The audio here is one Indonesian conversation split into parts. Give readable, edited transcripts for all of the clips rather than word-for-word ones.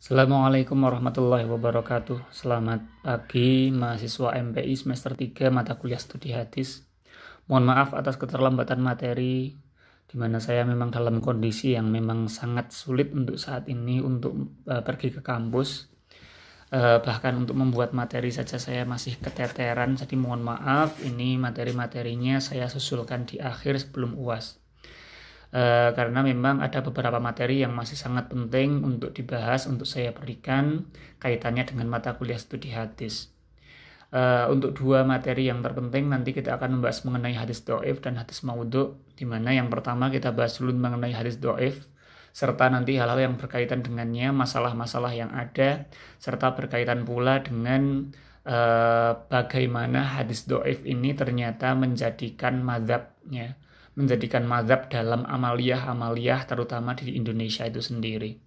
Assalamualaikum warahmatullahi wabarakatuh. Selamat pagi mahasiswa MPI semester 3 mata kuliah studi hadis. Mohon maaf atas keterlambatan materi, di mana saya memang dalam kondisi yang memang sangat sulit untuk saat ini untuk pergi ke kampus. Bahkan untuk membuat materi saja saya masih keteteran, jadi mohon maaf, ini materi-materinya saya susulkan di akhir sebelum UAS. Karena memang ada beberapa materi yang masih sangat penting untuk dibahas, untuk saya berikan kaitannya dengan mata kuliah studi hadis. Untuk dua materi yang terpenting nanti kita akan membahas mengenai hadis dhaif dan hadis maudhu, di mana yang pertama kita bahas dulu mengenai hadis dhaif, serta nanti hal-hal yang berkaitan dengannya, masalah-masalah yang ada, serta berkaitan pula dengan bagaimana hadis dhaif ini ternyata menjadikan mazhab dalam amaliyah terutama di Indonesia itu sendiri.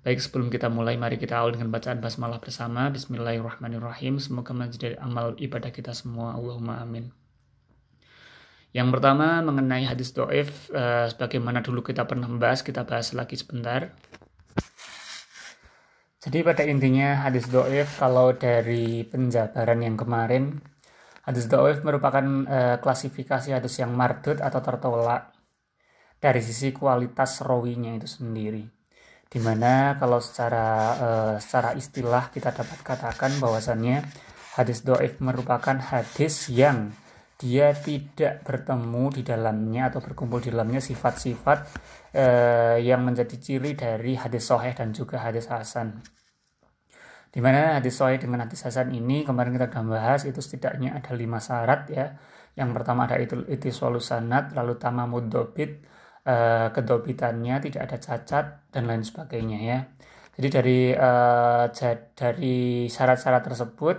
Baik, sebelum kita mulai, mari kita awal dengan bacaan basmalah bersama. Bismillahirrahmanirrahim. Semoga menjadi amal ibadah kita semua. Allahumma amin. Yang pertama mengenai hadis dhaif, sebagaimana dulu kita pernah membahas, kita bahas lagi sebentar. Jadi pada intinya hadis dhaif, kalau dari penjabaran yang kemarin, hadis dhaif merupakan klasifikasi hadis yang mardud atau tertolak dari sisi kualitas rawinya itu sendiri. Dimana kalau secara istilah kita dapat katakan bahwasannya hadis dhaif merupakan hadis yang dia tidak bertemu di dalamnya atau berkumpul di dalamnya sifat-sifat yang menjadi ciri dari hadis sahih dan juga hadis hasan. Di mana hadis sahih dengan hadis hasan ini kemarin kita sudah bahas, itu setidaknya ada 5 syarat ya. Yang pertama ada ittisalus sanad, lalu tamamud dhabit, kedobitannya tidak ada cacat dan lain sebagainya ya. Jadi dari syarat-syarat tersebut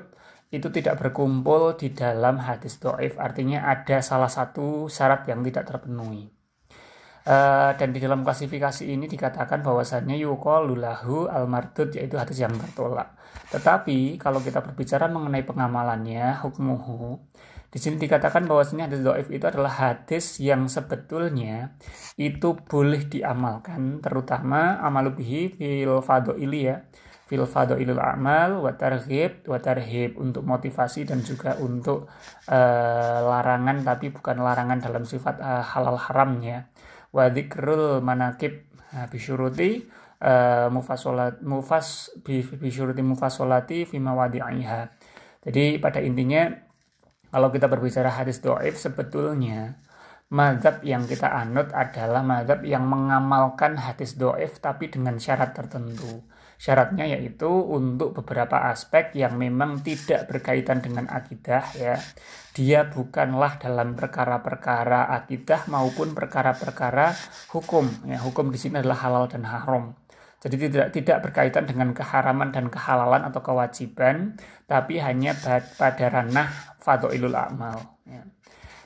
itu tidak berkumpul di dalam hadis dhaif, artinya ada salah satu syarat yang tidak terpenuhi. Dan di dalam klasifikasi ini dikatakan bahwasannya yuqalu lahu al-mardud, yaitu hadis yang tertolak. Tetapi kalau kita berbicara mengenai pengamalannya, hukmuhu, di sini dikatakan bahwasanya hadis dhaif itu adalah hadis yang sebetulnya itu boleh diamalkan, terutama amalu bihi fil fadhaili ya, fil fadhailil a'mal wa targhib untuk motivasi dan juga untuk larangan, tapi bukan larangan dalam sifat halal haramnya. Wa dzikrul manaqib bisyuruti mufassolati fi mawadi'iha. Jadi pada intinya kalau kita berbicara hadis dhaif, sebetulnya mazhab yang kita anut adalah mazhab yang mengamalkan hadis dhaif tapi dengan syarat tertentu. Syaratnya yaitu untuk beberapa aspek yang memang tidak berkaitan dengan akidah ya. Dia bukanlah dalam perkara-perkara akidah maupun perkara-perkara hukum. Ya, hukum di sini adalah halal dan haram. Jadi tidak berkaitan dengan keharaman dan kehalalan atau kewajiban, tapi hanya pada ranah fadhailul a'mal. Ya.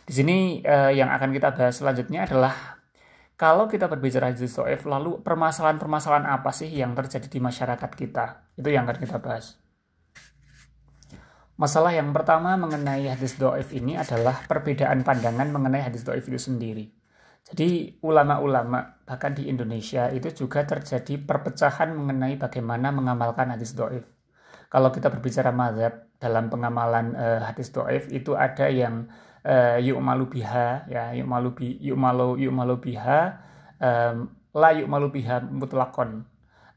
Di sini yang akan kita bahas selanjutnya adalah kalau kita berbicara hadis dhaif, lalu permasalahan-permasalahan apa sih yang terjadi di masyarakat kita? Itu yang akan kita bahas. Masalah yang pertama mengenai hadis dhaif ini adalah perbedaan pandangan mengenai hadis dhaif itu sendiri. Jadi ulama-ulama bahkan di Indonesia itu juga terjadi perpecahan mengenai bagaimana mengamalkan hadis dhaif. Kalau kita berbicara mazhab dalam pengamalan hadis dhaif itu ada yang yu'malu biha ya, yu'malu biha, la yu'malu biha mutlaqon.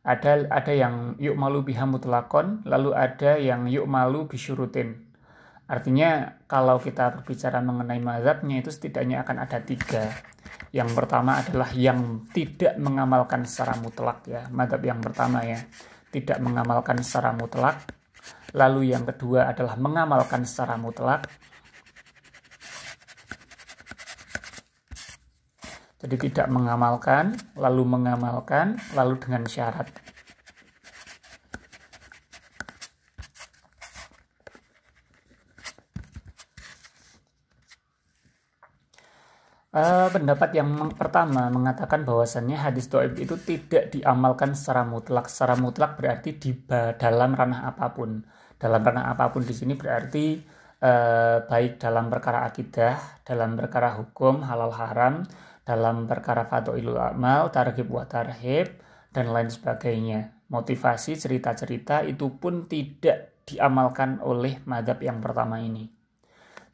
Ada yang yu'malu biha mutlaqon, lalu ada yang yu'malu bisyurutin. Artinya kalau kita berbicara mengenai mazhabnya itu setidaknya akan ada 3. Yang pertama adalah yang tidak mengamalkan secara mutlak ya, mazhab yang pertama ya, tidak mengamalkan secara mutlak. Lalu yang kedua adalah mengamalkan secara mutlak. Jadi tidak mengamalkan, lalu mengamalkan, lalu dengan syarat. Pendapat yang pertama mengatakan bahwasannya hadis dhaif itu tidak diamalkan secara mutlak. Secara mutlak berarti dalam ranah apapun. Dalam ranah apapun di sini berarti baik dalam perkara akidah, dalam perkara hukum halal haram, dalam perkara fadhailul a'mal, targhib wa tarhib dan lain sebagainya. motivasi, cerita-cerita itu pun tidak diamalkan oleh mazhab yang pertama ini.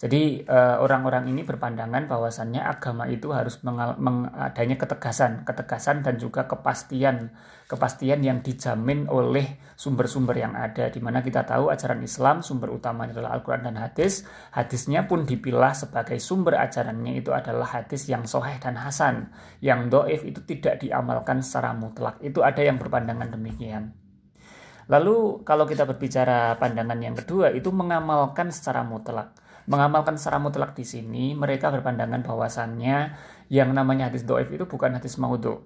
Jadi orang-orang ini berpandangan bahwasannya agama itu harus adanya ketegasan dan juga kepastian yang dijamin oleh sumber-sumber yang ada. Di mana kita tahu ajaran Islam sumber utamanya adalah Al-Quran dan hadis. Hadisnya pun dipilah sebagai sumber ajarannya itu adalah hadis yang sahih dan hasan. Yang dhaif itu tidak diamalkan secara mutlak. Itu ada yang berpandangan demikian. Lalu kalau kita berbicara pandangan yang kedua itu mengamalkan secara mutlak. Mengamalkan secara mutlak di sini mereka berpandangan bahwasannya yang namanya hadis dhaif itu bukan hadis maudhu.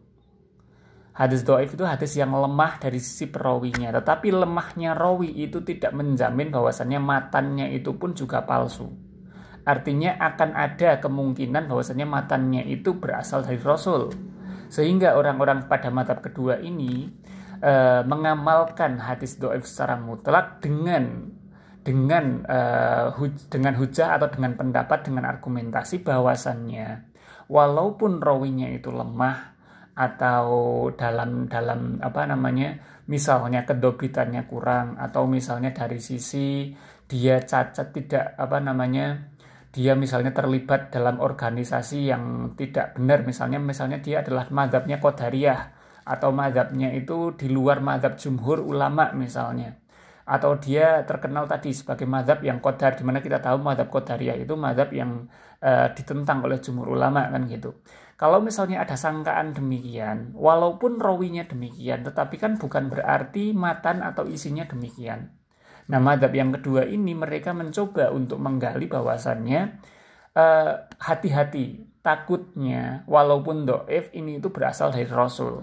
Hadis dhaif itu hadis yang lemah dari sisi perawinya, tetapi lemahnya rawi itu tidak menjamin bahwasannya matannya itu pun juga palsu. Artinya akan ada kemungkinan bahwasannya matannya itu berasal dari Rasul. Sehingga orang-orang pada mazhab kedua ini mengamalkan hadis dhaif secara mutlak dengan hujah atau dengan pendapat, dengan argumentasi bahwasannya walaupun rawinya itu lemah atau dalam misalnya kedobitannya kurang, atau misalnya dari sisi dia cacat, dia misalnya terlibat dalam organisasi yang tidak benar, misalnya dia adalah mazhabnya Qadariyah atau mazhabnya itu di luar mazhab jumhur ulama misalnya, atau dia terkenal tadi sebagai mazhab yang qadar, di mana kita tahu mazhab Qadariyah itu mazhab yang ditentang oleh jumhur ulama kan gitu. Kalau misalnya ada sangkaan demikian, walaupun rawinya demikian, tetapi kan bukan berarti matan atau isinya demikian. Nah, mazhab yang kedua ini mereka mencoba untuk menggali bahwasannya hati-hati, takutnya walaupun dhaif ini itu berasal dari Rasul.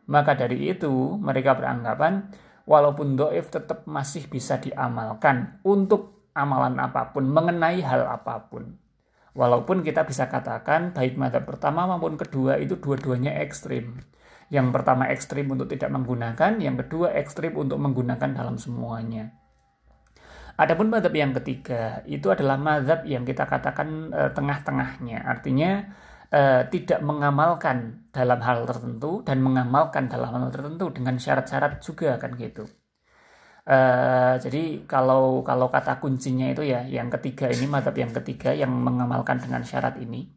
Maka dari itu mereka beranggapan walaupun dhaif tetap masih bisa diamalkan untuk amalan apapun, mengenai hal apapun. Walaupun kita bisa katakan baik mazhab pertama maupun kedua itu dua-duanya ekstrim. Yang pertama ekstrim untuk tidak menggunakan, yang kedua ekstrim untuk menggunakan dalam semuanya. Adapun mazhab yang ketiga itu adalah mazhab yang kita katakan tengah-tengahnya. Artinya tidak mengamalkan dalam hal tertentu dan mengamalkan dalam hal tertentu dengan syarat-syarat juga kan gitu. Jadi kalau kata kuncinya itu ya yang ketiga ini, mazhab yang ketiga yang mengamalkan dengan syarat ini,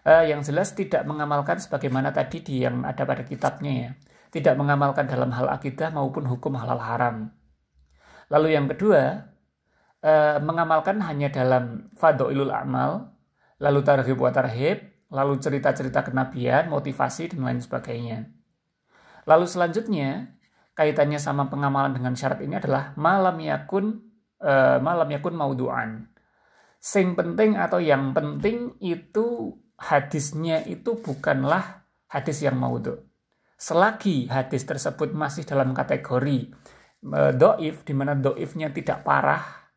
yang jelas tidak mengamalkan sebagaimana tadi yang ada pada kitabnya ya, tidak mengamalkan dalam hal akidah maupun hukum halal haram. Lalu yang kedua, mengamalkan hanya dalam fadhailul amal, lalu targhib wa tarhib, lalu cerita-cerita kenabian, motivasi dan lain sebagainya. Lalu selanjutnya kaitannya sama pengamalan dengan syarat ini adalah malam yakun maudhu'an. Sing penting atau yang penting itu hadisnya itu bukanlah hadis yang maudhu'. Selagi hadis tersebut masih dalam kategori dhaif, di mana dhaifnya tidak parah,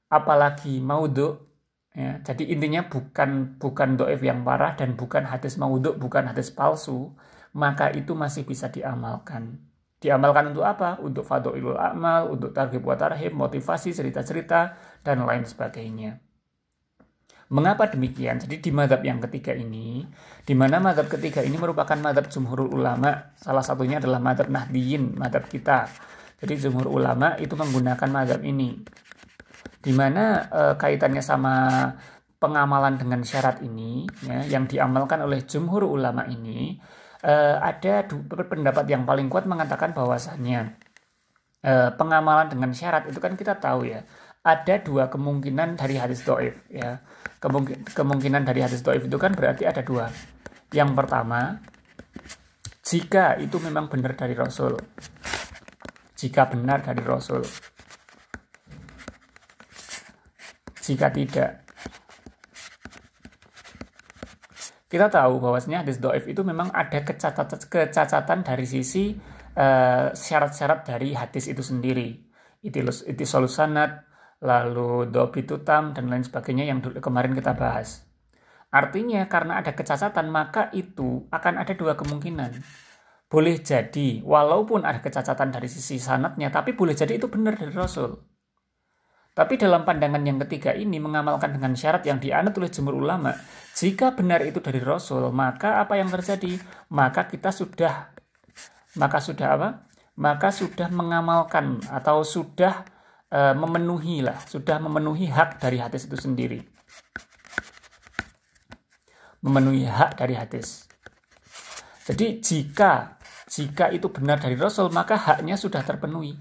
apalagi maudhu'. Ya, jadi intinya bukan dhaif yang parah dan bukan hadis maudhu', bukan hadis palsu, maka itu masih bisa diamalkan. Diamalkan untuk apa? Untuk fadhailul amal, untuk targhib wa tarhib, motivasi, cerita-cerita dan lain sebagainya. Mengapa demikian? Jadi di mazhab yang ketiga ini, di mana mazhab ketiga ini merupakan mazhab jumhurul ulama, salah satunya adalah mazhab Nahdiyin, mazhab kita. Jadi jumhur ulama itu menggunakan mazhab ini. Di mana kaitannya sama pengamalan dengan syarat ini ya, yang diamalkan oleh jumhur ulama ini, ada pendapat yang paling kuat mengatakan bahwasannya pengamalan dengan syarat itu kan kita tahu ya, ada dua kemungkinan dari hadis dhaif ya. Kemungkinan dari hadis dhaif itu kan berarti ada dua. Yang pertama, jika itu memang benar dari Rasul. Jika benar dari Rasul. Jika tidak, kita tahu bahwasanya hadis dhaif itu memang ada kecacatan dari sisi syarat-syarat dari hadis itu sendiri. Ittisalus sanad, lalu dhabitu tam dan lain sebagainya yang kemarin kita bahas. Artinya karena ada kecacatan maka itu akan ada dua kemungkinan. Boleh jadi walaupun ada kecacatan dari sisi sanadnya, tapi boleh jadi itu benar dari Rasul. Tapi dalam pandangan yang ketiga ini mengamalkan dengan syarat yang dianut oleh jumhur ulama, jika benar itu dari Rasul, maka apa yang terjadi? Maka maka sudah mengamalkan atau sudah memenuhi hak dari hadis itu sendiri. Memenuhi hak dari hadis. Jadi jika itu benar dari Rasul, maka haknya sudah terpenuhi.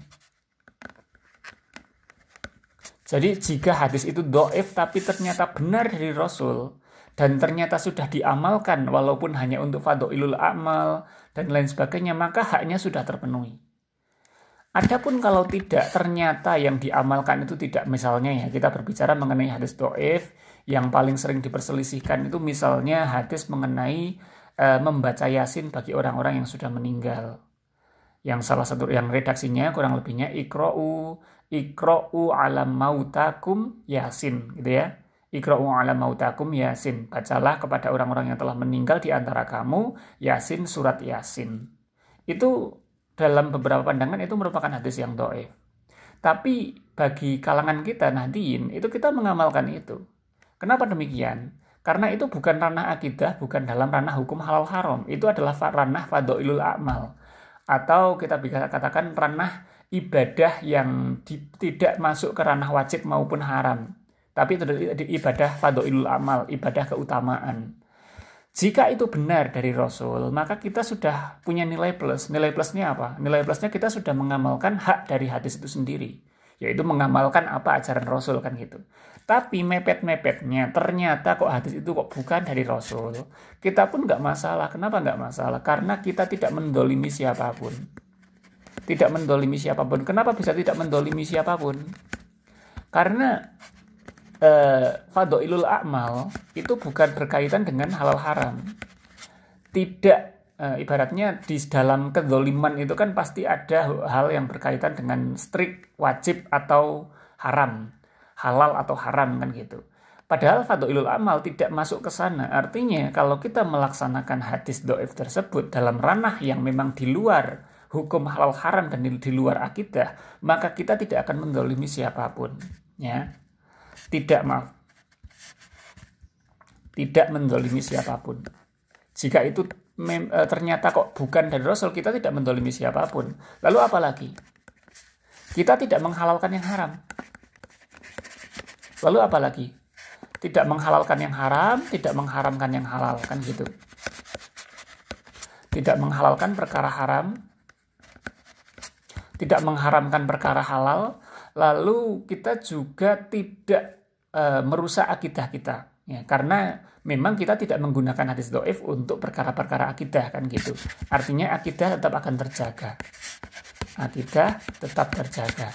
Jadi jika hadis itu dhaif tapi ternyata benar dari Rasul dan ternyata sudah diamalkan walaupun hanya untuk fadhailul amal dan lain sebagainya, maka haknya sudah terpenuhi. Adapun kalau tidak, ternyata yang diamalkan itu tidak, misalnya ya kita berbicara mengenai hadis dhaif yang paling sering diperselisihkan itu misalnya hadis mengenai membaca Yasin bagi orang-orang yang sudah meninggal. Yang salah satu yang redaksinya kurang lebihnya iqra'u alam mautakum Yasin gitu ya. Iqra'u alam mautakum Yasin. Bacalah kepada orang-orang yang telah meninggal di antara kamu Yasin, surat Yasin. Itu dalam beberapa pandangan itu merupakan hadis yang dhaif. Tapi bagi kalangan kita Nahdliyin itu kita mengamalkan itu. Kenapa demikian? Karena itu bukan ranah akidah, bukan dalam ranah hukum halal haram. Itu adalah ranah fadhailul amal. Atau kita bisa katakan ranah ibadah yang tidak masuk ke ranah wajib maupun haram. Tapi itu ibadah fadhailul amal, ibadah keutamaan. Jika itu benar dari Rasul, maka kita sudah punya nilai plus. Nilai plusnya apa? Nilai plusnya kita sudah mengamalkan hak dari hadis itu sendiri, yaitu mengamalkan apa ajaran Rasul kan gitu. Tapi mepet-mepetnya ternyata kok hadis itu kok bukan dari Rasul, kita pun nggak masalah. Kenapa nggak masalah? Karena kita tidak mendolimi siapapun. Tidak mendolimi siapapun. Kenapa bisa tidak mendolimi siapapun? Karena fadhailul a'mal itu bukan berkaitan dengan halal haram. Tidak, ibaratnya di dalam kedzaliman itu kan pasti ada hal yang berkaitan dengan strict wajib atau haram, halal atau haram kan gitu. Padahal fadhailul a'mal tidak masuk ke sana. Artinya kalau kita melaksanakan hadis dhaif tersebut dalam ranah yang memang di luar hukum halal haram dan di luar akidah, maka kita tidak akan mendolimi siapapun, ya. Tidak mendolimi siapapun. Jika itu ternyata kok bukan dari Rasul, kita tidak mendolimi siapapun. Lalu apa lagi? Kita tidak menghalalkan yang haram. Lalu apa lagi? Tidak menghalalkan yang haram, tidak mengharamkan yang halal, kan gitu. Tidak menghalalkan perkara haram, tidak mengharamkan perkara halal, lalu kita juga tidak merusak akidah kita, ya, karena memang kita tidak menggunakan hadis dhaif untuk perkara-perkara akidah kan gitu. Artinya akidah tetap akan terjaga. Akidah tetap terjaga.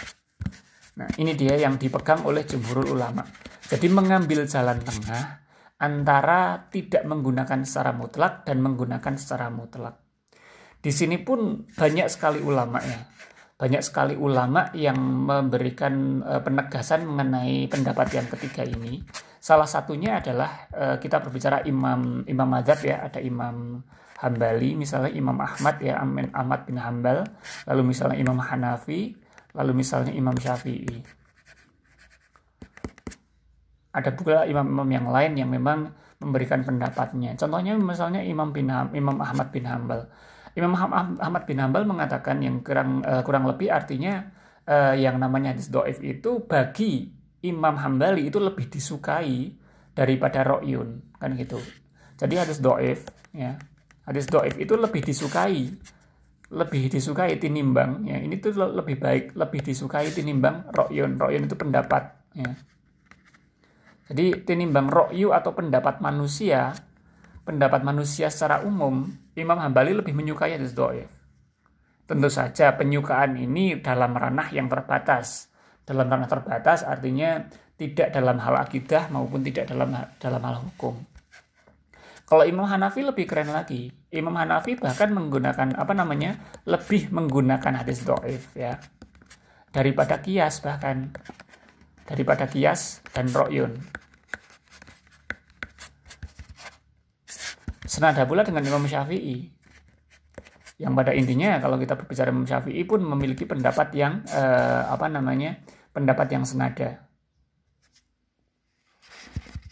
Nah, ini dia yang dipegang oleh jumhurul ulama. Jadi mengambil jalan tengah antara tidak menggunakan secara mutlak dan menggunakan secara mutlak. Di sini pun banyak sekali ulama ya. Banyak sekali ulama yang memberikan penegasan mengenai pendapat yang ketiga ini. Salah satunya adalah kita berbicara imam madzhab ya, ada Imam Hambali, misalnya Imam Ahmad ya, Ahmad bin Hambal, lalu misalnya Imam Hanafi, lalu misalnya Imam Syafi'i. Ada pula imam-imam yang lain yang memang memberikan pendapatnya. Contohnya misalnya Imam Ahmad bin Hambal. Imam Ahmad bin Hambal mengatakan yang kurang lebih artinya yang namanya hadis dhaif itu bagi Imam Hambali itu lebih disukai daripada ro'yun, kan gitu. Jadi hadis dhaif ya. Hadis dhaif itu lebih disukai tinimbang ya. Ini tuh lebih baik, lebih disukai tinimbang ro'yun. Ro'yun itu pendapat ya. Jadi tinimbang ro'yu atau pendapat manusia secara umum, Imam Hambali lebih menyukai hadis dhaif. Tentu saja penyukaan ini dalam ranah yang terbatas. Dalam ranah terbatas artinya tidak dalam hal akidah maupun tidak dalam hal hukum. Kalau Imam Hanafi lebih keren lagi. Imam Hanafi bahkan menggunakan lebih menggunakan hadis dhaif ya. Daripada qiyas bahkan. Daripada qiyas dan ro'yun. Senada pula dengan Imam Syafi'i, yang pada intinya kalau kita berbicara Imam Syafi'i pun memiliki pendapat yang pendapat yang senada.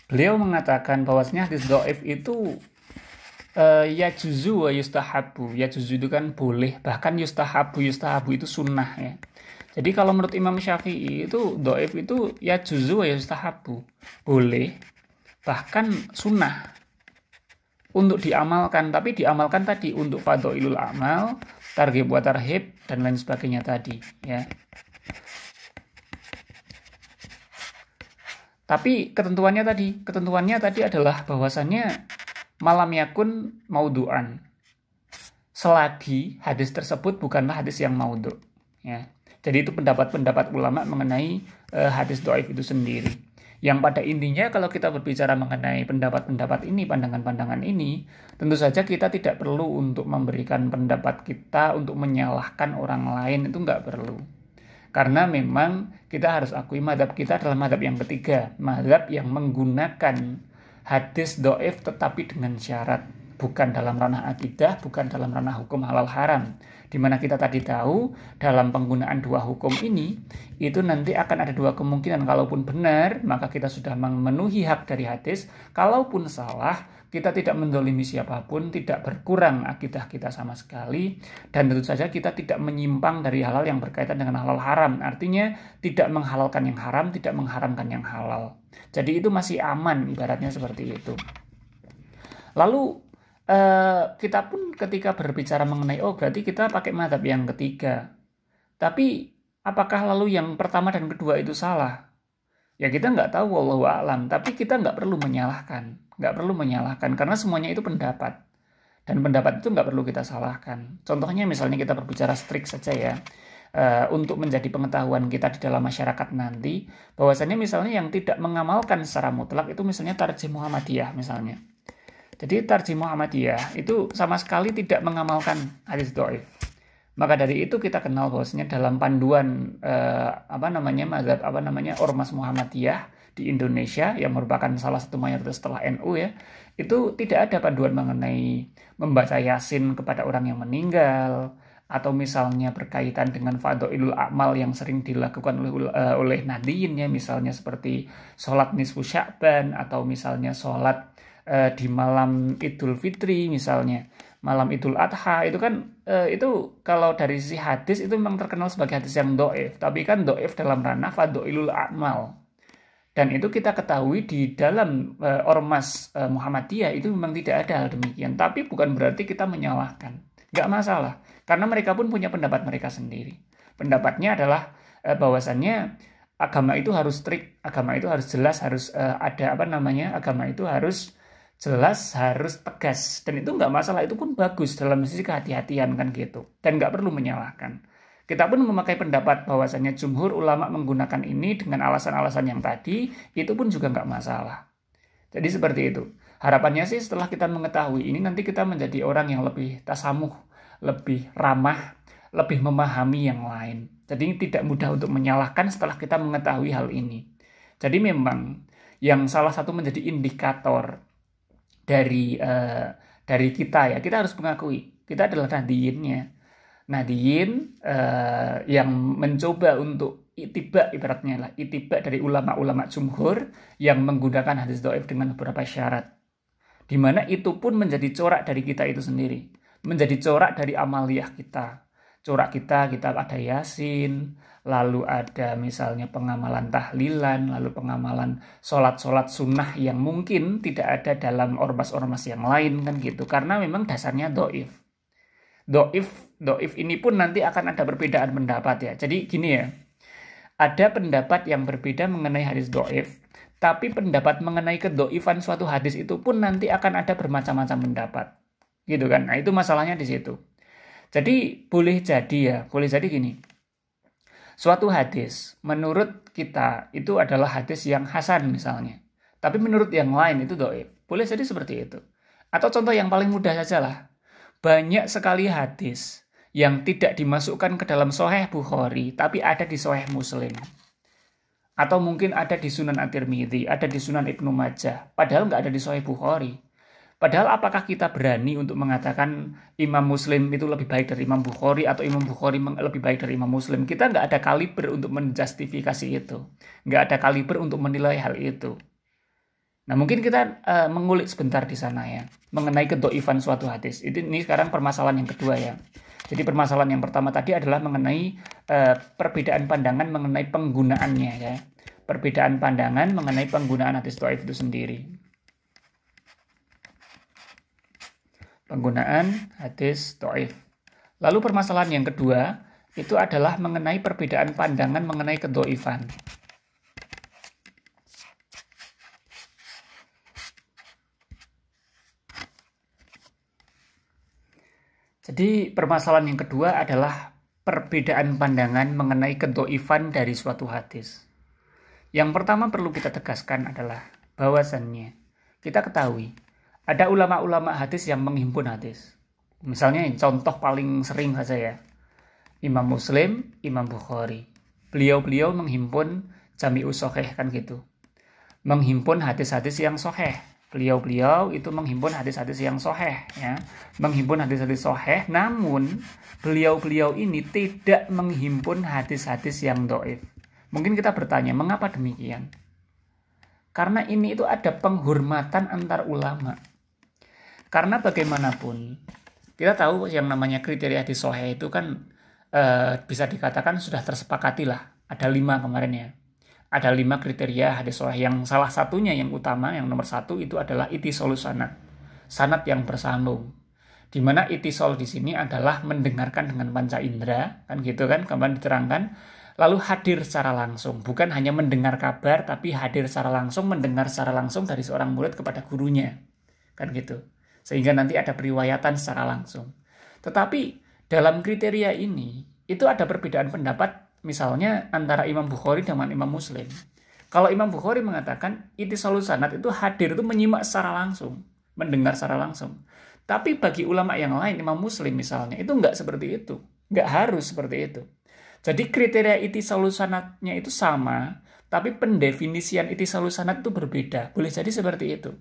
Beliau mengatakan bahwasanya hadis dhaif itu Ya juzu wa yustahabu. Ya juzu itu kan boleh, bahkan yustahabu itu sunnah ya. Jadi kalau menurut Imam Syafi'i itu doif itu ya juzu wa yustahabu, boleh, bahkan sunnah untuk diamalkan. Tapi diamalkan tadi untuk fadhailul amal, targhib wa tarhib dan lain sebagainya tadi ya. Tapi ketentuannya tadi adalah bahwasannya malam yakun maudhu'an, selagi hadis tersebut bukanlah hadis yang maudhu ya. Jadi itu pendapat-pendapat ulama mengenai hadis dhaif itu sendiri. Yang pada intinya kalau kita berbicara mengenai pendapat-pendapat ini, pandangan-pandangan ini, tentu saja kita tidak perlu untuk memberikan pendapat kita untuk menyalahkan orang lain, itu nggak perlu. Karena memang kita harus akui mazhab kita adalah mazhab yang ketiga, mazhab yang menggunakan hadis dhaif tetapi dengan syarat, bukan dalam ranah akidah, bukan dalam ranah hukum halal haram. Di mana kita tadi tahu dalam penggunaan dua hukum ini itu nanti akan ada dua kemungkinan. Kalaupun benar maka kita sudah memenuhi hak dari hadis, kalaupun salah kita tidak mendolimi siapapun, tidak berkurang akidah kita sama sekali, dan tentu saja kita tidak menyimpang dari hal-hal yang berkaitan dengan halal haram. Artinya tidak menghalalkan yang haram, tidak mengharamkan yang halal. Jadi itu masih aman, ibaratnya seperti itu. Lalu kita pun ketika berbicara mengenai berarti kita pakai mazhab yang ketiga. Tapi apakah lalu yang pertama dan kedua itu salah? Ya kita nggak tahu, wallahu a'lam. Tapi kita nggak perlu menyalahkan, karena semuanya itu pendapat. Dan pendapat itu nggak perlu kita salahkan. Contohnya misalnya kita berbicara strict saja ya. Untuk menjadi pengetahuan kita di dalam masyarakat nanti, bahwasannya misalnya yang tidak mengamalkan secara mutlak itu misalnya Tarjim Muhammadiyah misalnya. Jadi Tarjim Muhammadiyah itu sama sekali tidak mengamalkan hadis dhaif. Maka dari itu kita kenal bahwasanya dalam panduan mazhab Ormas Muhammadiyah di Indonesia yang merupakan salah satu mayoritas setelah NU ya, itu tidak ada panduan mengenai membaca Yasin kepada orang yang meninggal, atau misalnya berkaitan dengan fadhailul amal yang sering dilakukan oleh Nahdliyin ya, misalnya seperti sholat nisfu Sya'ban, atau misalnya sholat di malam Idul Fitri misalnya, malam Idul Adha, itu kan itu kalau dari sisi hadis itu memang terkenal sebagai hadis yang dhaif, tapi kan dhaif dalam ranah fadhailul amal. Dan itu kita ketahui di dalam Ormas Muhammadiyah itu memang tidak ada hal demikian. Tapi bukan berarti kita menyalahkan, nggak masalah, karena mereka pun punya pendapat mereka sendiri. Pendapatnya adalah bahwasannya agama itu harus strict, agama itu harus jelas, harus agama itu harus jelas, harus tegas, dan itu nggak masalah, itu pun bagus dalam sisi kehati-hatian kan gitu, dan nggak perlu menyalahkan. Kita pun memakai pendapat bahwasannya jumhur ulama menggunakan ini dengan alasan-alasan yang tadi, itu pun juga nggak masalah. Jadi seperti itu. Harapannya sih setelah kita mengetahui ini, nanti kita menjadi orang yang lebih tasamuh, lebih ramah, lebih memahami yang lain. Jadi tidak mudah untuk menyalahkan setelah kita mengetahui hal ini. Jadi memang yang salah satu menjadi indikator dari kita ya, kita harus mengakui kita adalah Nahdliyin yang mencoba untuk ibaratnya ittiba dari ulama-ulama jumhur yang menggunakan hadis dhaif dengan beberapa syarat, di mana itu pun menjadi corak dari kita itu sendiri, menjadi corak dari amaliyah kita. Corak kita ada Yasin, lalu ada misalnya pengamalan tahlilan, lalu pengamalan sholat-sholat sunnah yang mungkin tidak ada dalam ormas-ormas yang lain kan gitu, karena memang dasarnya dhaif. Dhaif ini pun nanti akan ada perbedaan pendapat ya. Jadi gini ya, ada pendapat yang berbeda mengenai hadis dhaif, tapi pendapat mengenai kedhaifan suatu hadis itu pun nanti akan ada bermacam-macam pendapat gitu kan. Nah itu masalahnya di situ. Jadi boleh jadi gini, suatu hadis menurut kita itu adalah hadis yang hasan misalnya, tapi menurut yang lain itu dhaif. Boleh jadi seperti itu. Atau contoh yang paling mudah saja lah, banyak sekali hadis yang tidak dimasukkan ke dalam Sahih Bukhari, tapi ada di Sahih Muslim. Atau mungkin ada di Sunan At-Tirmidzi, ada di Sunan Ibnu Majah, padahal nggak ada di Sahih Bukhari. Padahal apakah kita berani untuk mengatakan Imam Muslim itu lebih baik dari Imam Bukhari, atau Imam Bukhari lebih baik dari Imam Muslim? Kita nggak ada kaliber untuk menjustifikasi itu. Nggak ada kaliber untuk menilai hal itu. Nah, mungkin kita mengulik sebentar di sana ya, mengenai kedoifan suatu hadis. Ini sekarang permasalahan yang kedua ya. Jadi permasalahan yang pertama tadi adalah mengenai perbedaan pandangan mengenai penggunaannya ya. Perbedaan pandangan mengenai penggunaan hadis doif itu sendiri. Penggunaan hadis doif. Lalu permasalahan yang kedua itu adalah mengenai perbedaan pandangan mengenai kedoifan. Jadi permasalahan yang kedua adalah perbedaan pandangan mengenai kedoifan dari suatu hadis. Yang pertama perlu kita tegaskan adalah bahwasannya kita ketahui ada ulama-ulama hadis yang menghimpun hadis. Misalnya contoh paling sering saja ya, Imam Muslim, Imam Bukhari. Beliau-beliau menghimpun Jami'us Shahih kan gitu. Menghimpun hadis-hadis yang sahih. Beliau-beliau itu menghimpun hadis-hadis yang sahih ya. Menghimpun hadis-hadis sahih, namun beliau-beliau ini tidak menghimpun hadis-hadis yang dhaif. Mungkin kita bertanya, mengapa demikian? Karena ini itu ada penghormatan antar ulama. Karena bagaimanapun kita tahu yang namanya kriteria hadis sahih itu kan bisa dikatakan sudah tersepakati lah. Ada 5 kemarin ya. Ada 5 kriteria hadis sahih, yang salah satunya yang utama, yang nomor 1 itu adalah ittisalus sanad. Sanad yang bersambung. Di mana ittisal di sini adalah mendengarkan dengan panca indera, kan gitu kan, kemarin diterangkan. Lalu hadir secara langsung, bukan hanya mendengar kabar, tapi hadir secara langsung, mendengar secara langsung dari seorang murid kepada gurunya. Kan gitu. Sehingga nanti ada periwayatan secara langsung. Tetapi dalam kriteria ini, itu ada perbedaan pendapat. Misalnya antara Imam Bukhari dengan Imam Muslim. Kalau Imam Bukhari mengatakan ittisalus sanad itu hadir itu menyimak secara langsung, mendengar secara langsung. Tapi bagi ulama yang lain, Imam Muslim misalnya, itu enggak seperti itu. Enggak harus seperti itu. Jadi kriteria ittisalus sanadnya itu sama, tapi pendefinisian ittisalus sanad itu berbeda. Boleh jadi seperti itu.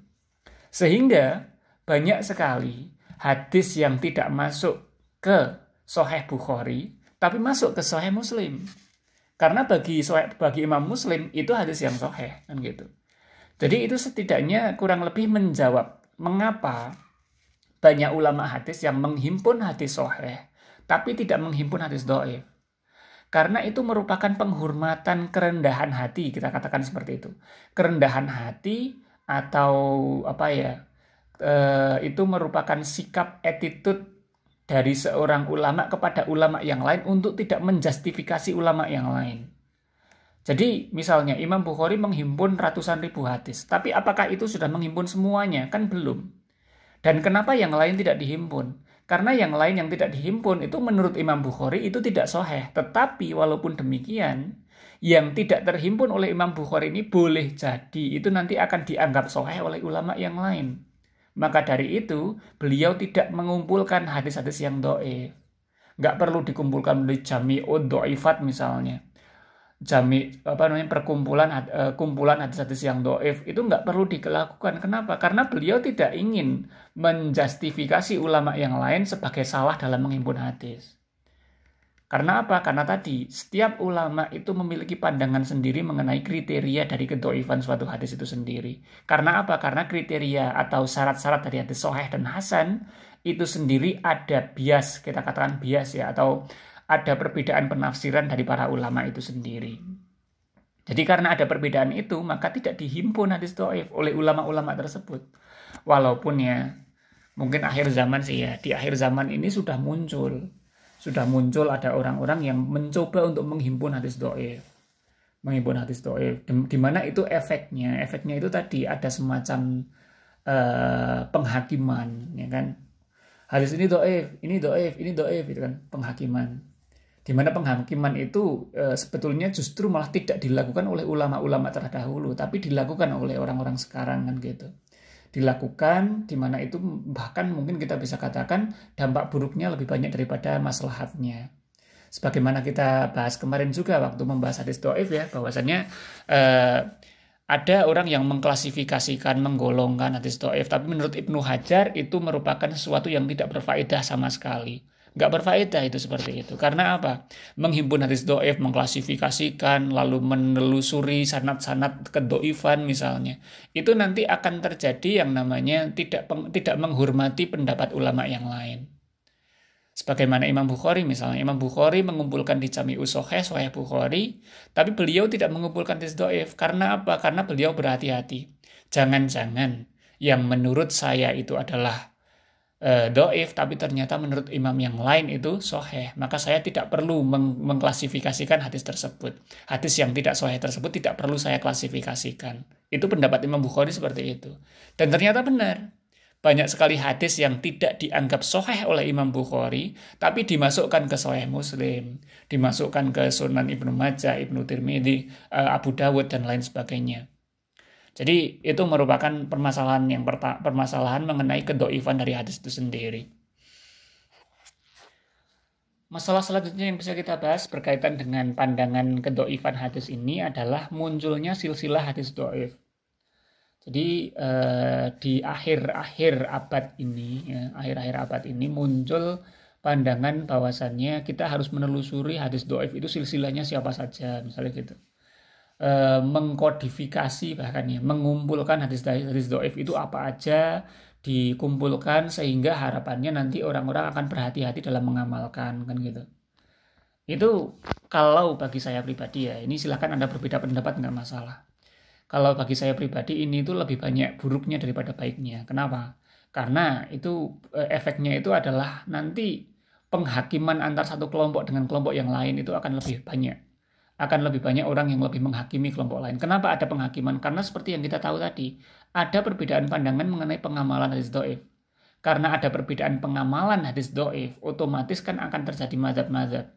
Sehingga banyak sekali hadis yang tidak masuk ke Sahih Bukhari, tapi masuk ke Sahih Muslim. Karena bagi Imam Muslim itu hadis yang sahih kan gitu. Jadi itu setidaknya kurang lebih menjawab mengapa banyak ulama hadis yang menghimpun hadis sahih tapi tidak menghimpun hadis dhaif. Karena itu merupakan penghormatan kerendahan hati, kita katakan seperti itu. Kerendahan hati atau apa ya? Itu merupakan sikap attitude dari seorang ulama kepada ulama yang lain untuk tidak menjustifikasi ulama yang lain. Jadi misalnya Imam Bukhari menghimpun ratusan ribu hadis, tapi apakah itu sudah menghimpun semuanya? Kan belum. Dan kenapa yang lain tidak dihimpun? Karena yang lain yang tidak dihimpun itu menurut Imam Bukhari itu tidak sahih. Tetapi walaupun demikian, yang tidak terhimpun oleh Imam Bukhari ini boleh jadi itu nanti akan dianggap sahih oleh ulama yang lain. Maka dari itu, beliau tidak mengumpulkan hadis-hadis yang dhaif. Nggak perlu dikumpulkan oleh jami'ud dhaifat misalnya. Kumpulan hadis-hadis yang dhaif itu nggak perlu dilakukan. Kenapa? Karena beliau tidak ingin menjustifikasi ulama yang lain sebagai salah dalam menghimpun hadis. Karena apa? Karena tadi setiap ulama itu memiliki pandangan sendiri mengenai kriteria dari kedhaifan suatu hadis itu sendiri. Karena apa? Karena kriteria atau syarat-syarat dari hadis sahih dan hasan itu sendiri ada bias, kita katakan bias ya, atau ada perbedaan penafsiran dari para ulama itu sendiri. Jadi karena ada perbedaan itu, maka tidak dihimpun hadis dhaif oleh ulama-ulama tersebut. Walaupun ya mungkin akhir zaman sih ya, di akhir zaman ini sudah muncul ada orang-orang yang mencoba untuk menghimpun hadis dhaif. Di mana itu efeknya itu tadi ada semacam penghakiman, ya kan? Hadis ini dhaif itu kan penghakiman. Di mana penghakiman itu sebetulnya justru malah tidak dilakukan oleh ulama-ulama terdahulu, tapi dilakukan oleh orang-orang sekarang kan gitu. Dilakukan di mana itu bahkan mungkin kita bisa katakan dampak buruknya lebih banyak daripada maslahatnya. Sebagaimana kita bahas kemarin juga waktu membahas hadis dhaif ya, bahwasannya ada orang yang mengklasifikasikan, menggolongkan hadis dhaif, tapi menurut Ibnu Hajar itu merupakan sesuatu yang tidak berfaedah sama sekali. Nggak berfaedah itu seperti itu. Karena apa? Menghimpun hadis do'if, mengklasifikasikan, lalu menelusuri sanad-sanad kedo'ifan misalnya. Itu nanti akan terjadi yang namanya tidak menghormati pendapat ulama yang lain. Sebagaimana Imam Bukhari misalnya. Imam Bukhari mengumpulkan di Jami'us Shahih, Sahih Bukhari, tapi beliau tidak mengumpulkan hadis do'if. Karena apa? Karena beliau berhati-hati. Jangan-jangan yang menurut saya itu adalah do'if, tapi ternyata menurut imam yang lain itu sahih, maka saya tidak perlu mengklasifikasikan hadis tersebut. Hadis yang tidak sahih tersebut tidak perlu saya klasifikasikan. Itu pendapat Imam Bukhari seperti itu. Dan ternyata benar. Banyak sekali hadis yang tidak dianggap sahih oleh Imam Bukhari, tapi dimasukkan ke Sahih Muslim, dimasukkan ke Sunan Ibnu Majah, Ibnu Tirmidzi, Abu Dawud, dan lain sebagainya. Jadi itu merupakan permasalahan mengenai kedoifan dari hadis itu sendiri. Masalah selanjutnya yang bisa kita bahas berkaitan dengan pandangan kedoifan hadis ini adalah munculnya silsilah hadis doif. Jadi di akhir-akhir abad ini muncul pandangan bahwasannya kita harus menelusuri hadis doif itu silsilahnya siapa saja, misalnya gitu. Mengkodifikasi bahkan ya, mengumpulkan hadis-hadis doif itu apa aja, dikumpulkan sehingga harapannya nanti orang-orang akan berhati-hati dalam mengamalkan, kan gitu. Itu kalau bagi saya pribadi ya, ini silahkan Anda berbeda pendapat, nggak masalah. Kalau bagi saya pribadi ini itu lebih banyak buruknya daripada baiknya. Kenapa? Karena itu efeknya itu adalah nanti penghakiman antar satu kelompok dengan kelompok yang lain itu akan lebih banyak. Akan lebih banyak orang yang lebih menghakimi kelompok lain. Kenapa ada penghakiman? Karena seperti yang kita tahu tadi, ada perbedaan pandangan mengenai pengamalan hadis do'if. Karena ada perbedaan pengamalan hadis do'if, otomatis kan akan terjadi mazhab-mazhab.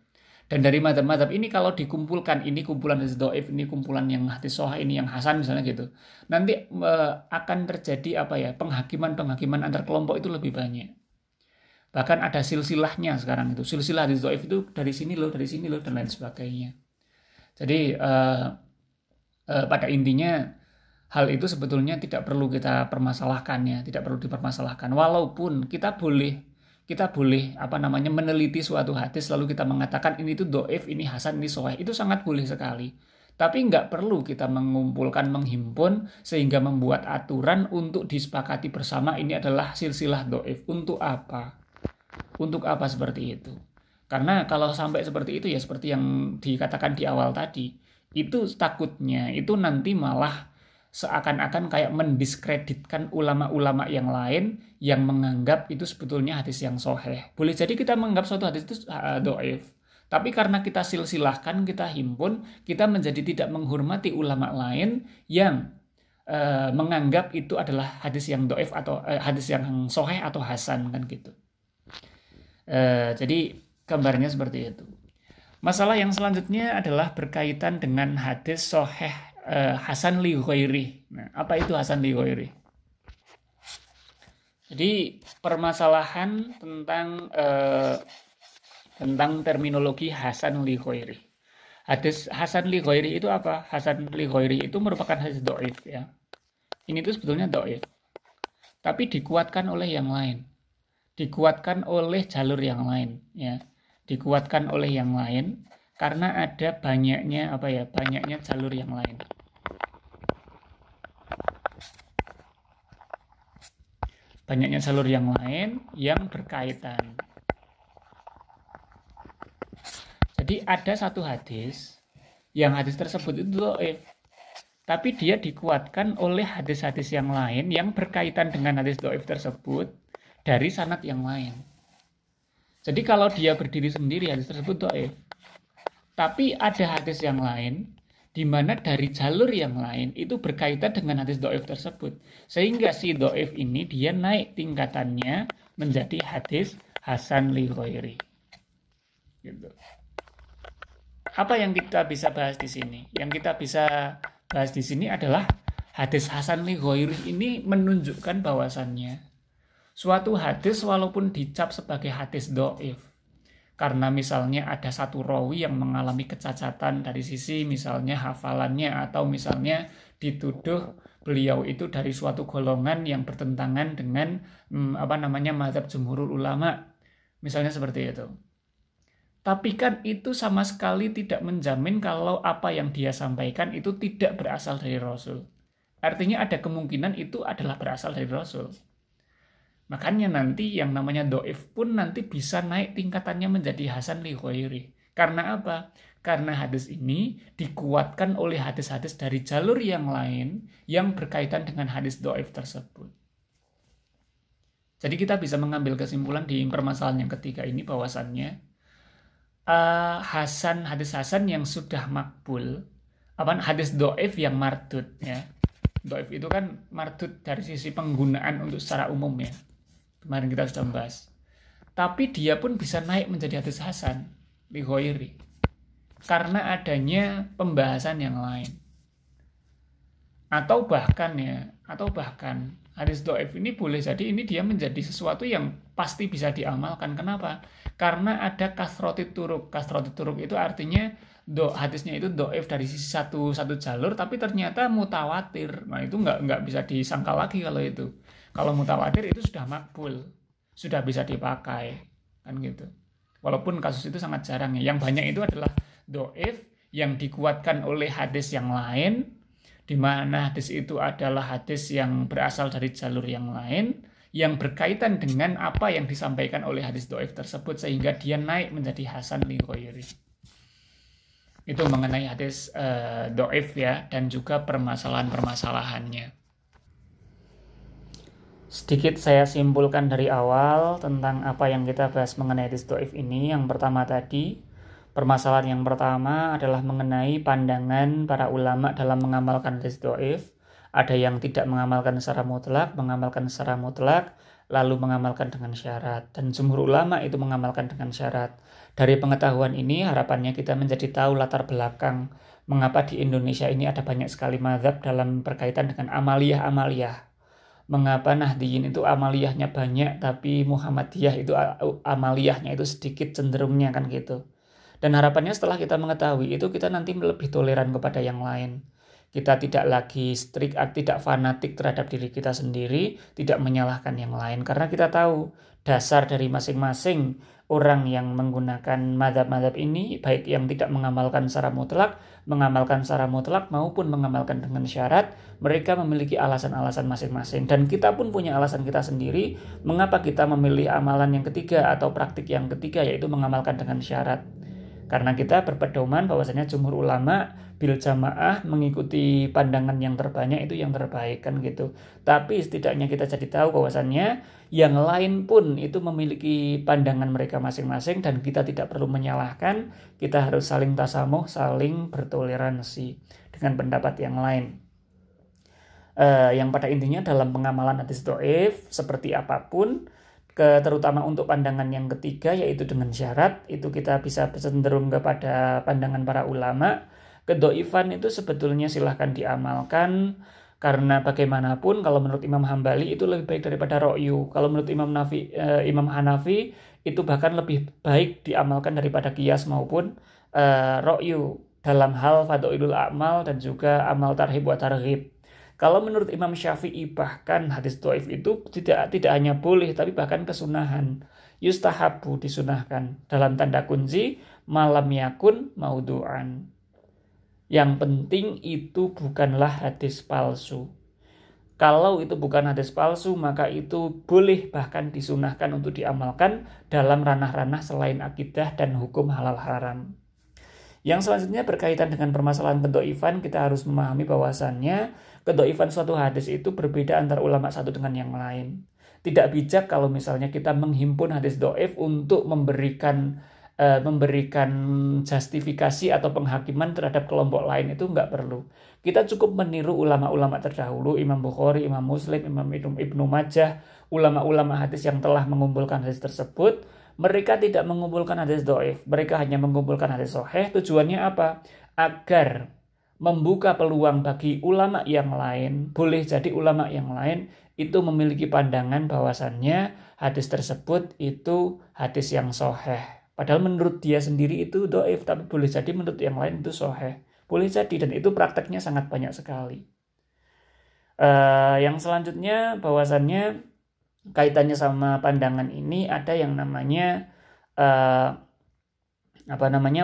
Dan dari mazhab-mazhab ini kalau dikumpulkan, ini kumpulan hadis do'if, ini kumpulan yang hadis sahih, ini yang hasan misalnya gitu. Nanti akan terjadi penghakiman antar kelompok itu lebih banyak. Bahkan ada silsilahnya sekarang itu. Silsilah hadis do'if itu dari sini loh, dan lain sebagainya. Jadi pada intinya hal itu sebetulnya tidak perlu kita permasalahkan ya, tidak perlu dipermasalahkan. Walaupun kita boleh meneliti suatu hadis lalu kita mengatakan ini itu do'if, ini hasan, ini sahih, itu sangat boleh sekali. Tapi nggak perlu kita mengumpulkan, menghimpun sehingga membuat aturan untuk disepakati bersama ini adalah silsilah do'if. Untuk apa? Untuk apa seperti itu? Karena kalau sampai seperti itu ya seperti yang dikatakan di awal tadi, itu takutnya itu nanti malah seakan-akan kayak mendiskreditkan ulama-ulama yang lain yang menganggap itu sebetulnya hadis yang sahih. Boleh jadi kita menganggap suatu hadis itu do'if, tapi karena kita silsilahkan, kita himpun, kita menjadi tidak menghormati ulama lain yang menganggap itu adalah hadis yang do'if atau hadis yang sahih atau hasan, kan gitu. Jadi gambarnya seperti itu. Masalah yang selanjutnya adalah berkaitan dengan hadis sahih hasan li ghairi. Nah, apa itu hasan li ghairi? Jadi permasalahan tentang terminologi hasan li ghairi. Hadis hasan li ghairi itu apa? Hasan li ghairi itu merupakan hadis dhaif ya. Ini tuh sebetulnya dhaif. Tapi dikuatkan oleh yang lain. Dikuatkan oleh jalur yang lain ya. Dikuatkan oleh yang lain karena ada banyaknya jalur yang lain. Banyaknya jalur yang lain yang berkaitan. Jadi ada satu hadis yang hadis tersebut itu dhaif, tapi dia dikuatkan oleh hadis-hadis yang lain yang berkaitan dengan hadis dhaif tersebut dari sanad yang lain. Jadi kalau dia berdiri sendiri hadis tersebut dhaif. Tapi ada hadis yang lain di mana dari jalur yang lain itu berkaitan dengan hadis dhaif tersebut. Sehingga si dhaif ini dia naik tingkatannya menjadi hadis hasan li ghairi. Gitu. Apa yang kita bisa bahas di sini? Yang kita bisa bahas di sini adalah hadis hasan li ghairi ini menunjukkan bahwasannya suatu hadis walaupun dicap sebagai hadis dhaif karena misalnya ada satu rawi yang mengalami kecacatan dari sisi misalnya hafalannya atau misalnya dituduh beliau itu dari suatu golongan yang bertentangan dengan mazhab jumhurul ulama, Misalnya seperti itu. Tapi kan itu sama sekali tidak menjamin kalau apa yang dia sampaikan itu tidak berasal dari Rasul. Artinya ada kemungkinan itu adalah berasal dari Rasul. Makanya nanti yang namanya do'if pun nanti bisa naik tingkatannya menjadi hasan li ghairi. Karena apa? Karena hadis ini dikuatkan oleh hadis-hadis dari jalur yang lain yang berkaitan dengan hadis do'if tersebut. Jadi kita bisa mengambil kesimpulan di permasalahan yang ketiga ini bahwasannya hadis hasan yang sudah makbul, hadis do'if yang mardud ya. Do'if itu kan mardud dari sisi penggunaan untuk secara umum ya. Kemarin kita sudah membahas. Tapi dia pun bisa naik menjadi hadis hasan li ghairi karena adanya pembahasan yang lain. Atau bahkan hadis do'if ini boleh jadi ini dia menjadi sesuatu yang pasti bisa diamalkan. Kenapa? Karena ada kasroti turuk. Kasroti turuk itu artinya hadisnya itu do'if dari sisi satu jalur, tapi ternyata mutawatir. Nah itu nggak bisa disangkal lagi kalau itu. Kalau mutawatir itu sudah makbul, sudah bisa dipakai, kan gitu. Walaupun kasus itu sangat jarang ya. Yang banyak itu adalah do'if yang dikuatkan oleh hadis yang lain, di mana hadis itu adalah hadis yang berasal dari jalur yang lain, yang berkaitan dengan apa yang disampaikan oleh hadis do'if tersebut, sehingga dia naik menjadi hasan li ghairi. Itu mengenai hadis do'if ya, dan juga permasalahan-permasalahannya. Sedikit saya simpulkan dari awal tentang apa yang kita bahas mengenai hadis do'if ini. Yang pertama tadi, permasalahan yang pertama adalah mengenai pandangan para ulama dalam mengamalkan hadis do'if. Ada yang tidak mengamalkan secara mutlak, mengamalkan secara mutlak, lalu mengamalkan dengan syarat. Dan jumhur ulama itu mengamalkan dengan syarat. Dari pengetahuan ini harapannya kita menjadi tahu latar belakang mengapa di Indonesia ini ada banyak sekali mazhab dalam berkaitan dengan amaliyah-amaliyah. Mengapa Nahdliyin itu amaliyahnya banyak tapi Muhammadiyah itu amaliyahnya itu sedikit cenderungnya kan gitu. Dan harapannya setelah kita mengetahui itu kita nanti lebih toleran kepada yang lain. Kita tidak lagi strict, tidak fanatik terhadap diri kita sendiri, tidak menyalahkan yang lain. Karena kita tahu dasar dari masing-masing orang yang menggunakan mazhab-mazhab ini, baik yang tidak mengamalkan secara mutlak maupun mengamalkan dengan syarat, mereka memiliki alasan-alasan masing-masing. Dan kita pun punya alasan kita sendiri, mengapa kita memilih amalan yang ketiga atau praktik yang ketiga, yaitu mengamalkan dengan syarat. Karena kita berpedoman bahwasanya jumhur ulama bil jamaah mengikuti pandangan yang terbanyak itu yang terbaik kan gitu. Tapi setidaknya kita jadi tahu bahwasannya yang lain pun itu memiliki pandangan mereka masing-masing dan kita tidak perlu menyalahkan. Kita harus saling tasamuh, saling bertoleransi dengan pendapat yang lain. Yang pada intinya dalam pengamalan hadis do'if seperti apapun, terutama untuk pandangan yang ketiga yaitu dengan syarat, itu kita bisa cenderung kepada pandangan para ulama. Kedoifan itu sebetulnya silahkan diamalkan, karena bagaimanapun kalau menurut Imam Hambali itu lebih baik daripada ro'yu. Kalau menurut Imam Hanafi itu bahkan lebih baik diamalkan daripada qiyas maupun ro'yu dalam hal fadhailul a'mal dan juga amal tarhib wa targhib. Kalau menurut Imam Syafi'i bahkan hadis do'if itu tidak hanya boleh tapi bahkan kesunahan. Yustahabu, disunahkan. Dalam tanda kunci malam yakun maudu'an. Yang penting itu bukanlah hadis palsu. Kalau itu bukan hadis palsu maka itu boleh bahkan disunahkan untuk diamalkan dalam ranah-ranah selain akidah dan hukum halal haram. Yang selanjutnya berkaitan dengan permasalahan kedoifan, kita harus memahami bahwasannya kedoifan suatu hadis itu berbeda antar ulama satu dengan yang lain. Tidak bijak kalau misalnya kita menghimpun hadis doif untuk memberikan justifikasi atau penghakiman terhadap kelompok lain, itu nggak perlu. Kita cukup meniru ulama-ulama terdahulu, Imam Bukhari, Imam Muslim, Imam Ibnu Majah, ulama-ulama hadis yang telah mengumpulkan hadis tersebut. Mereka tidak mengumpulkan hadis doif, mereka hanya mengumpulkan hadis sahih. Tujuannya apa? Agar membuka peluang bagi ulama yang lain. Boleh jadi ulama yang lain itu memiliki pandangan bahwasannya hadis tersebut itu hadis yang sahih. Padahal menurut dia sendiri itu doif, tapi boleh jadi menurut yang lain itu sahih. Boleh jadi, dan itu prakteknya sangat banyak sekali. Yang selanjutnya bahwasannya kaitannya sama pandangan ini ada yang namanya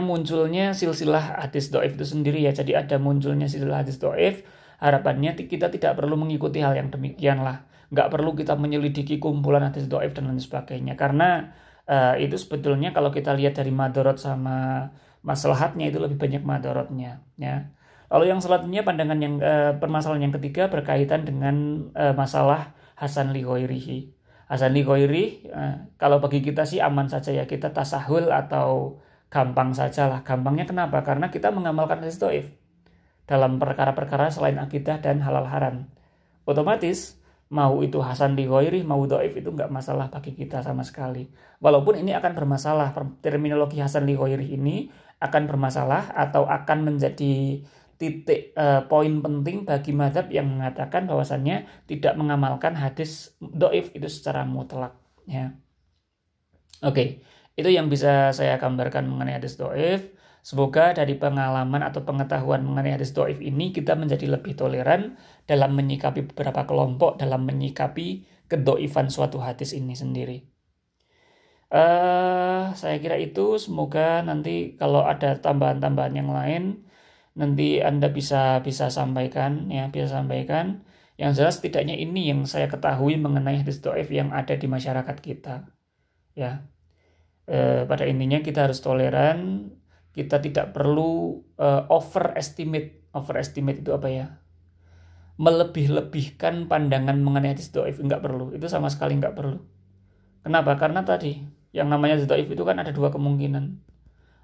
munculnya silsilah hadis dhaif itu sendiri ya. Jadi ada munculnya silsilah hadis dhaif, harapannya kita tidak perlu mengikuti hal yang demikian lah. Nggak perlu kita menyelidiki kumpulan hadis dhaif dan lain sebagainya. Karena itu sebetulnya kalau kita lihat dari madorot sama maslahatnya itu lebih banyak madorotnya ya. Lalu yang selanjutnya pandangan yang permasalahan yang ketiga berkaitan dengan masalah Hasan li ghairihi. Hasan li ghairi, kalau bagi kita sih aman saja ya, kita tasahul atau gampang saja lah. Gampangnya kenapa? Karena kita mengamalkan hadis dhaif dalam perkara-perkara selain akidah dan halal haram. Otomatis mau itu hasan li ghairi, mau dhaif itu nggak masalah bagi kita sama sekali. Walaupun ini akan bermasalah, terminologi hasan li ghairi ini akan bermasalah atau akan menjadi titik poin penting bagi mazhab yang mengatakan bahwasannya tidak mengamalkan hadis dhaif itu secara mutlak ya. Oke. Itu yang bisa saya gambarkan mengenai hadis dhaif. Semoga dari pengalaman atau pengetahuan mengenai hadis dhaif ini kita menjadi lebih toleran dalam menyikapi beberapa kelompok, dalam menyikapi kedhaifan suatu hadis ini sendiri. Saya kira itu. Semoga nanti kalau ada tambahan-tambahan yang lain nanti Anda bisa sampaikan ya, bisa sampaikan. Yang jelas setidaknya ini yang saya ketahui mengenai hadis dhaif yang ada di masyarakat kita ya. Pada intinya kita harus toleran, kita tidak perlu overestimate itu apa ya, melebih-lebihkan pandangan mengenai hadis dhaif, enggak perlu, itu sama sekali enggak perlu. Kenapa? Karena tadi yang namanya hadis dhaif itu kan ada dua kemungkinan.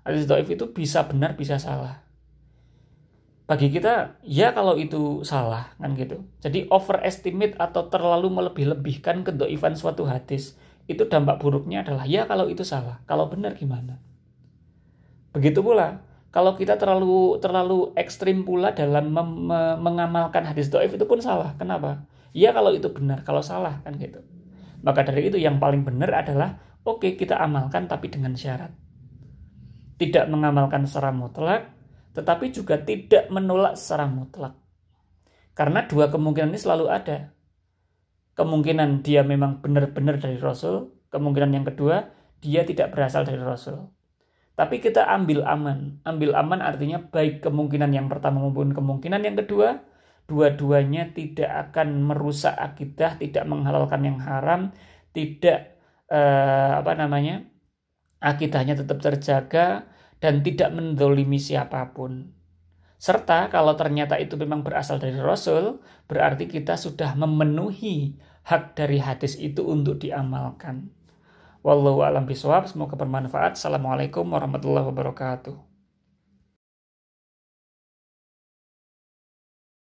Hadis dhaif itu bisa benar bisa salah. Bagi kita ya kalau itu salah kan gitu. Jadi overestimate atau terlalu melebih-lebihkan kedhaifan suatu hadis, itu dampak buruknya adalah ya kalau itu salah, kalau benar gimana? Begitu pula kalau kita terlalu ekstrim pula dalam mengamalkan hadis dhaif itu pun salah. Kenapa? Ya kalau itu benar, kalau salah kan gitu. Maka dari itu yang paling benar adalah oke, kita amalkan tapi dengan syarat. Tidak mengamalkan secara mutlak, tetapi juga tidak menolak secara mutlak. Karena dua kemungkinan ini selalu ada. Kemungkinan dia memang benar-benar dari Rasul, kemungkinan yang kedua dia tidak berasal dari Rasul. Tapi kita ambil aman. Ambil aman artinya baik kemungkinan yang pertama maupun kemungkinan yang kedua, dua-duanya tidak akan merusak akidah, tidak menghalalkan yang haram, tidak akidahnya tetap terjaga dan tidak menzalimi siapapun. Serta kalau ternyata itu memang berasal dari Rasul, berarti kita sudah memenuhi hak dari hadis itu untuk diamalkan. Wallahu a'lam bishawab. Semoga bermanfaat. Assalamualaikum warahmatullahi wabarakatuh.